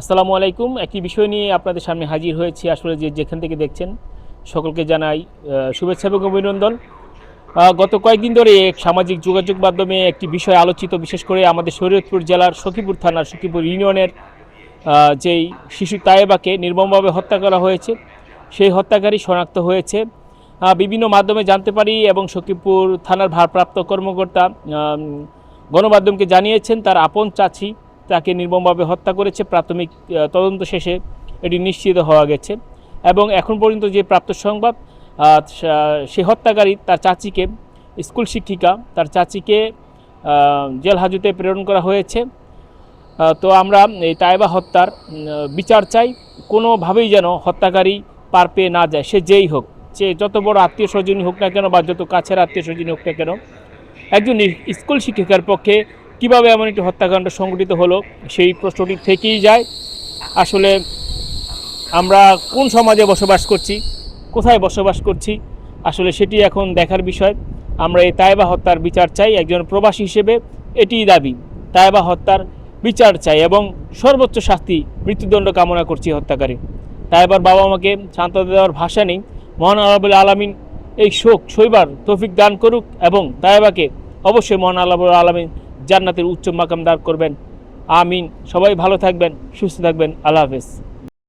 আসসালামু আলাইকুম। একটি বিষয় নিয়ে আপনাদের সামনে হাজির হয়েছি। আসলে যেখান থেকে দেখছেন সকলকে জানাই শুভেচ্ছা এবং অভিনন্দন। গত কয়েকদিন ধরে এক সামাজিক যোগাযোগ মাধ্যমে একটি বিষয় আলোচিত, বিশেষ করে আমাদের শরীয়তপুর জেলার সখীপুর থানার সখীপুর ইউনিয়নের যেই শিশু তায়েবাকে নির্মমভাবে হত্যা করা হয়েছে, সেই হত্যাকারী শনাক্ত হয়েছে। বিভিন্ন মাধ্যমে জানতে পারি এবং সখীপুর থানার ভারপ্রাপ্ত কর্মকর্তা গণমাধ্যমকে জানিয়েছেন তার আপন চাচি তাকে নির্মমভাবে হত্যা করেছে। প্রাথমিক তদন্ত শেষে এটি নিশ্চিত হওয়া গেছে এবং এখন পর্যন্ত যে প্রাপ্ত সংবাদ, সে হত্যাকারী তার চাচিকে, স্কুল শিক্ষিকা তার চাচিকে জেল হাজতে প্রেরণ করা হয়েছে। তো আমরা এই তায়েবা হত্যার বিচার চাই। কোনোভাবেই যেন হত্যাকারী পার পেয়ে না যায়, সে যেই হোক, সে যত বড় আত্মীয় স্বজনই হোক না কেন বা যত কাছের আত্মীয় স্বজনই হোক না কেন, একজন স্কুল শিক্ষিকার পক্ষে কিভাবে এমন একটি হত্যাকাণ্ড সংঘটিত হলো সেই প্রশ্নটি থেকেই যায়। আসলে আমরা কোন সমাজে বসবাস করছি, কোথায় বসবাস করছি, আসলে সেটি এখন দেখার বিষয়। আমরা এই তায়েবা হত্যার বিচার চাই। একজন প্রবাসী হিসেবে এটিই দাবি, তায়েবা হত্যার বিচার চাই এবং সর্বোচ্চ শাস্তি, মৃত্যুদণ্ড কামনা করছি হত্যাকারী। তায়েবার বাবা মাকে সান্ত্বনা দেওয়ার ভাষা নেই। মহান আল্লাহুল আলামিন এই শোক সইবার তৌফিক দান করুক এবং তায়েবাকে অবশ্যই মহান আল্লাহুল আলামিন জান্নাতের উচ্চ মাকাম দান করবেন। আমিন। সবাই ভালো থাকবেন, সুস্থ থাকবেন। আল্লাহ হাফেজ।